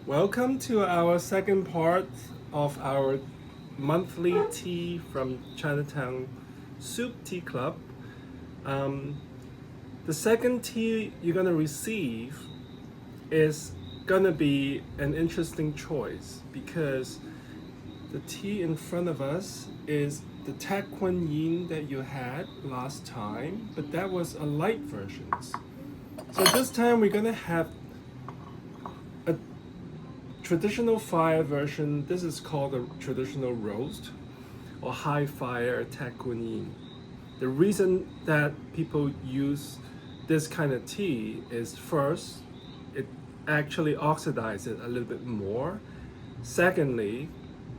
Welcome to our second part of our monthly tea from Chinatown Soup Tea Club. Um, the second tea you're gonna receive is gonna be an interesting choice because the tea in front of us is the TiKwanYin that you had last time, but that was a light version. So this time we're gonna have a traditional fire version. This is called a traditional roast or high fire TiKwanYin. The reason that people use this kind of tea is first, it actually oxidizes a little bit more. Secondly,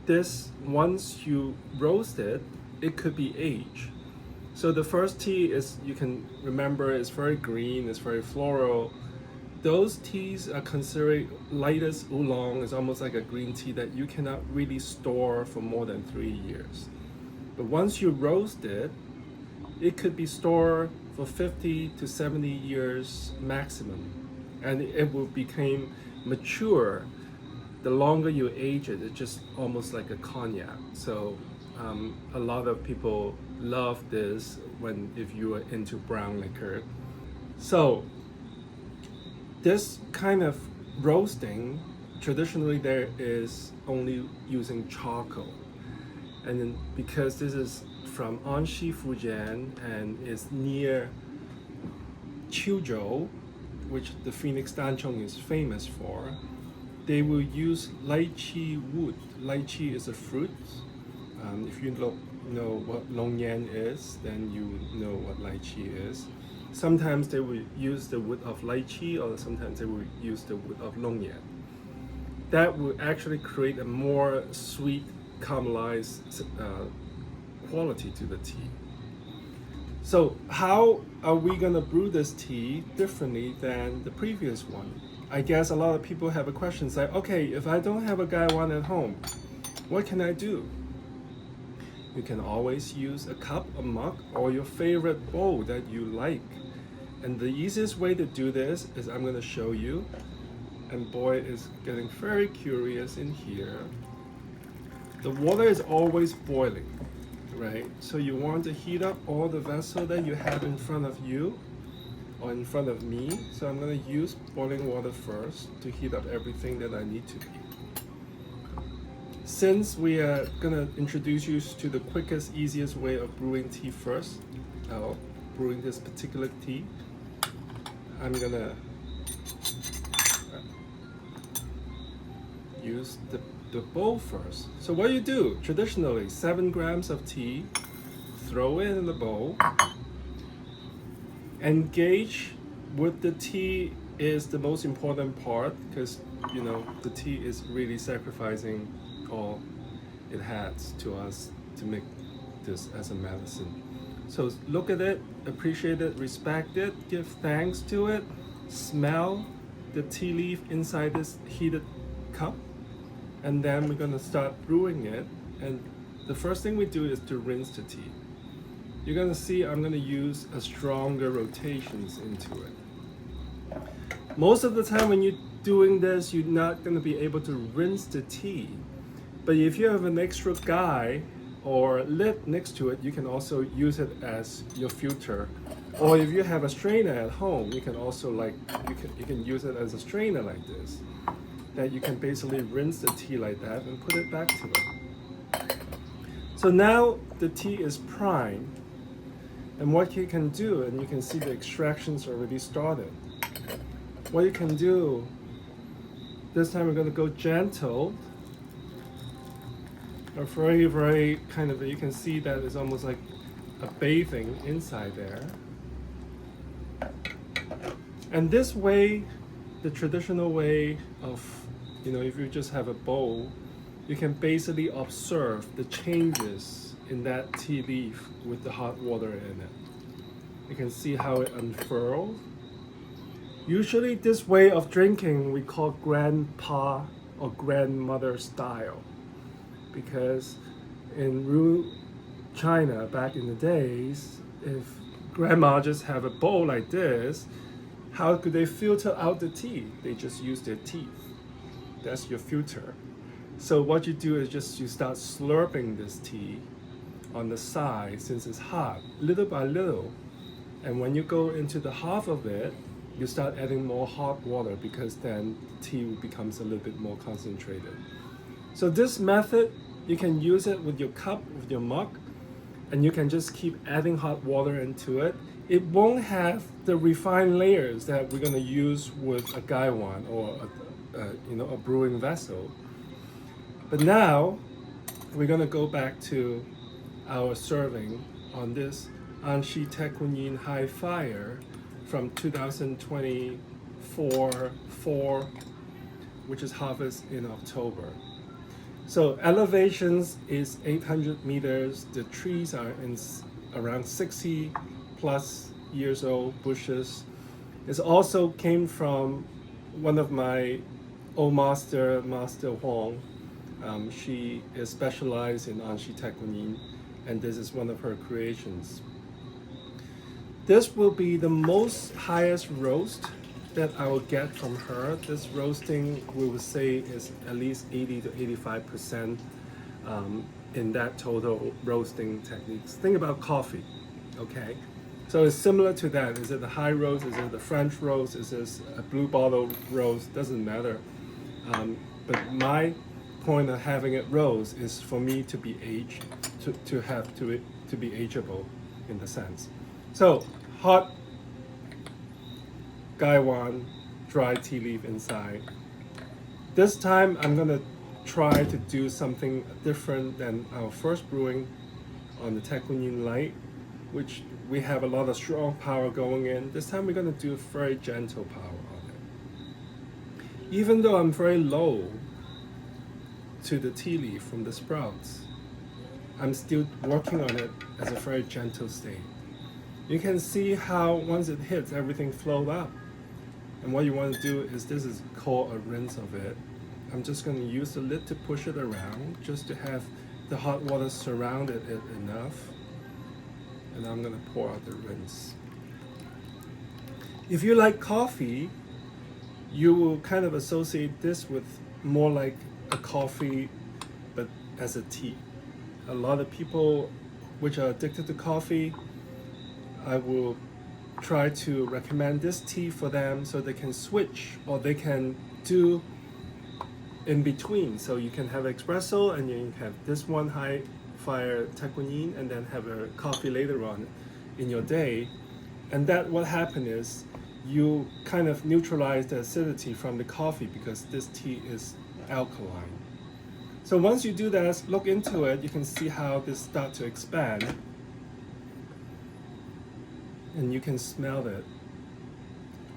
this once you roast it, it could be aged. So the first tea is, you can remember, it's very green, it's very floral. Those teas are considered lightest oolong. It's almost like a green tea that you cannot really store for more than 3 years. But once you roast it, it could be stored for 50 to 70 years maximum. And it will become mature. The longer you age it, it's just almost like a cognac. So a lot of people love this if you are into brown liquor. So this kind of roasting, traditionally there is only using charcoal. And then because this is from Anxi, Fujian, and is near Quzhou, which the Phoenix Danchong is famous for, they will use lychee wood. Lychee is a fruit. If you know what longyan is, then you know what lychee is. Sometimes they will use the wood of lychee, or sometimes they will use the wood of longyan. That will actually create a more sweet, caramelized quality to the tea. So how are we gonna brew this tea differently than the previous one? I guess a lot of people have a question like, okay, if I don't have a gaiwan at home, what can I do? You can always use a cup, a mug, or your favorite bowl that you like. And the easiest way to do this is I'm gonna show you. And boy is getting very curious in here. The water is always boiling, right? So you want to heat up all the vessel that you have in front of you or in front of me. So I'm gonna use boiling water first to heat up everything that I need to heat. Since we are gonna introduce you to the quickest, easiest way of brewing tea first, brewing this particular tea, I'm gonna use the bowl first. So what you do, traditionally, 7 grams of tea, throw it in the bowl. Engage with the tea is the most important part because, the tea is really sacrificing all it has to us to make this as a medicine. So look at it, appreciate it, respect it, give thanks to it, smell the tea leaf inside this heated cup, and then we're gonna start brewing it. And the first thing we do is to rinse the tea. You're gonna see I'm gonna use a stronger rotations into it. Most of the time when you're doing this, you're not gonna be able to rinse the tea. But if you have an extra guy or lid next to it, you can also use it as your filter. Or if you have a strainer at home, you can also you can use it as a strainer like this. That you can basically rinse the tea like that and put it back to it. So now the tea is primed. And what you can do, and you can see the extractions already started. What you can do, this time we're gonna go gentle. A very, very kind of, you can see that it's almost like a bathing inside there. And this way, the traditional way of, if you just have a bowl, you can basically observe the changes in that tea leaf with the hot water in it. You can see how it unfurls. Usually this way of drinking we call grandpa or grandmother style, because in China back in the days, if grandma just have a bowl like this, how could they filter out the tea? They just use their teeth. That's your filter. So what you do is just you start slurping this tea on the side since it's hot, little by little. And when you go into the half of it, you start adding more hot water because then the tea becomes a little bit more concentrated. So this method, you can use it with your cup, with your mug, and you can just keep adding hot water into it. It won't have the refined layers that we're gonna use with a gaiwan or a brewing vessel. But now we're gonna go back to our serving on this Anshi TiKwanYin High Fire from 2024, which is harvest in October. So elevations is 800 meters. The trees are in around 60 plus years old bushes. It also came from one of my old Master Huang. She is specialized in Anshi TiKwanYin, and this is one of her creations. This will be the most highest roast that I will get from her. This roasting, we would say, is at least 80 to 85% in that total roasting techniques. Think about coffee, okay? So it's similar to that. Is it the high roast? Is it the French roast? Is this a blue bottle roast? Doesn't matter. But my point of having it roast is for me to be aged, to be ageable in the sense. So hot gaiwan, dry tea leaf inside. This time I'm gonna try to do something different than our first brewing on the TiKwanYin Light, which we have a lot of strong power going in. This time we're gonna do a very gentle power on it. Even though I'm very low to the tea leaf from the sprouts, I'm still working on it as a very gentle state. You can see how once it hits, everything flows up. And what you want to do is, this is called a rinse of it. I'm just going to use the lid to push it around, just to have the hot water surrounded it enough. And I'm going to pour out the rinse. If you like coffee, you will kind of associate this with more like a coffee, but as a tea. A lot of people which are addicted to coffee, I will try to recommend this tea for them so they can switch, or they can do in between. So you can have espresso and you can have this one high fire TiKwanYin and then have a coffee later on in your day. And that what happened is you kind of neutralize the acidity from the coffee because this tea is alkaline. So once you do that, look into it, you can see how this starts to expand. And you can smell it.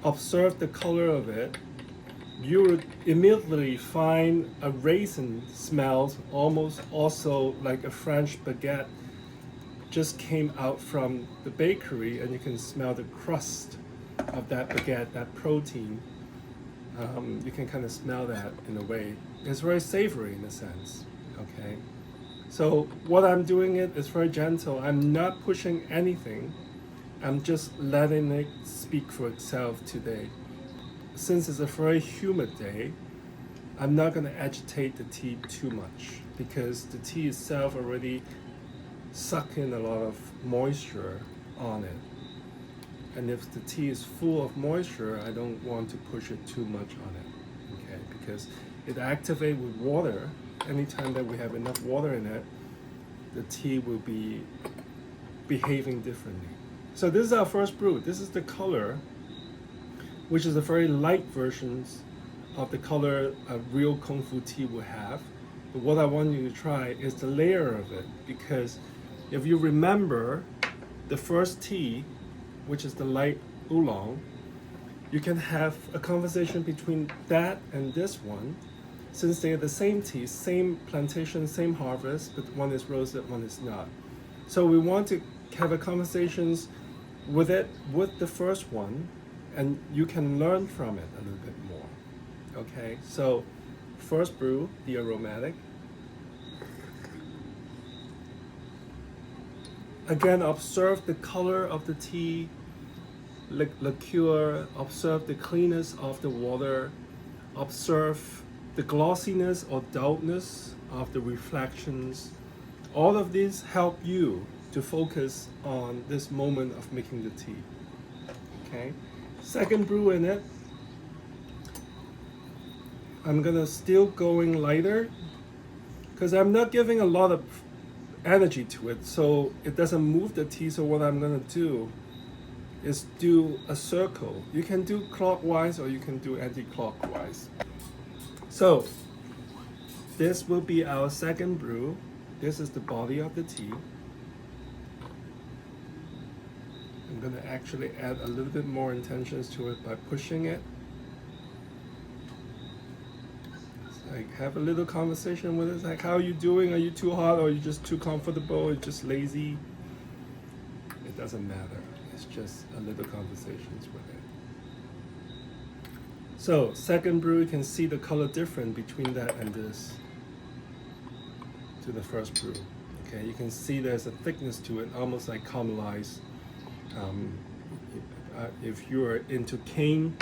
Observe the color of it. You would immediately find a raisin smells almost also like a French baguette just came out from the bakery, and you can smell the crust of that baguette, that protein. You can kind of smell that in a way. It's very savory in a sense, okay? So what I'm doing it is very gentle. I'm not pushing anything. I'm just letting it speak for itself today. Since it's a very humid day, I'm not going to agitate the tea too much because the tea itself already suck in a lot of moisture on it. And if the tea is full of moisture, I don't want to push it too much on it, okay? Because it activates with water. Anytime that we have enough water in it, the tea will be behaving differently. So this is our first brew. This is the color, which is a very light version of the color a real Kung Fu tea will have. But what I want you to try is the layer of it, because if you remember the first tea, which is the light Oolong, you can have a conversation between that and this one, since they are the same tea, same plantation, same harvest, but one is roasted, one is not. So we want to have a conversations with it, with the first one, and you can learn from it a little bit more. Okay, so first brew, the aromatic. Again, observe the color of the tea, liqueur, observe the cleanness of the water, observe the glossiness or dullness of the reflections. All of these help you to focus on this moment of making the tea. Okay, second brew in it. I'm gonna still going lighter because I'm not giving a lot of energy to it, so it doesn't move the tea. So what I'm gonna do is do a circle. You can do clockwise or you can do anti-clockwise. So this will be our second brew. This is the body of the tea. I'm gonna actually add a little bit more intentions to it by pushing it. Like have a little conversation with it, like how are you doing? Are you too hot, or are you just too comfortable, or just lazy? It doesn't matter. It's just a little conversations with it. So second brew, you can see the color difference between that and this to the first brew. Okay, you can see there's a thickness to it, almost like caramelized. If you're into cane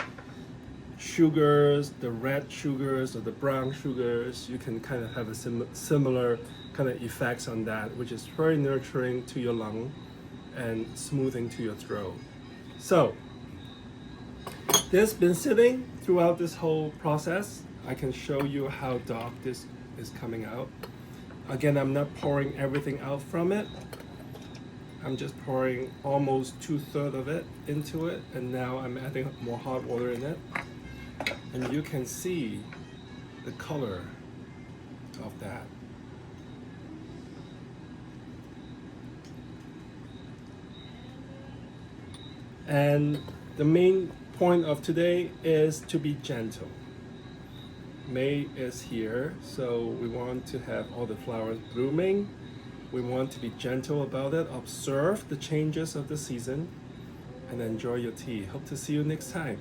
sugars, the red sugars or the brown sugars, you can kind of have a similar kind of effects on that, which is very nurturing to your lung and smoothing to your throat. So this has been sitting throughout this whole process. I can show you how dark this is coming out. Again, I'm not pouring everything out from it. I'm just pouring almost 2/3 of it into it, and now I'm adding more hot water in it. And you can see the color of that. And the main point of today is to be gentle. May is here, so we want to have all the flowers blooming. We want to be gentle about it, observe the changes of the season, and enjoy your tea. Hope to see you next time.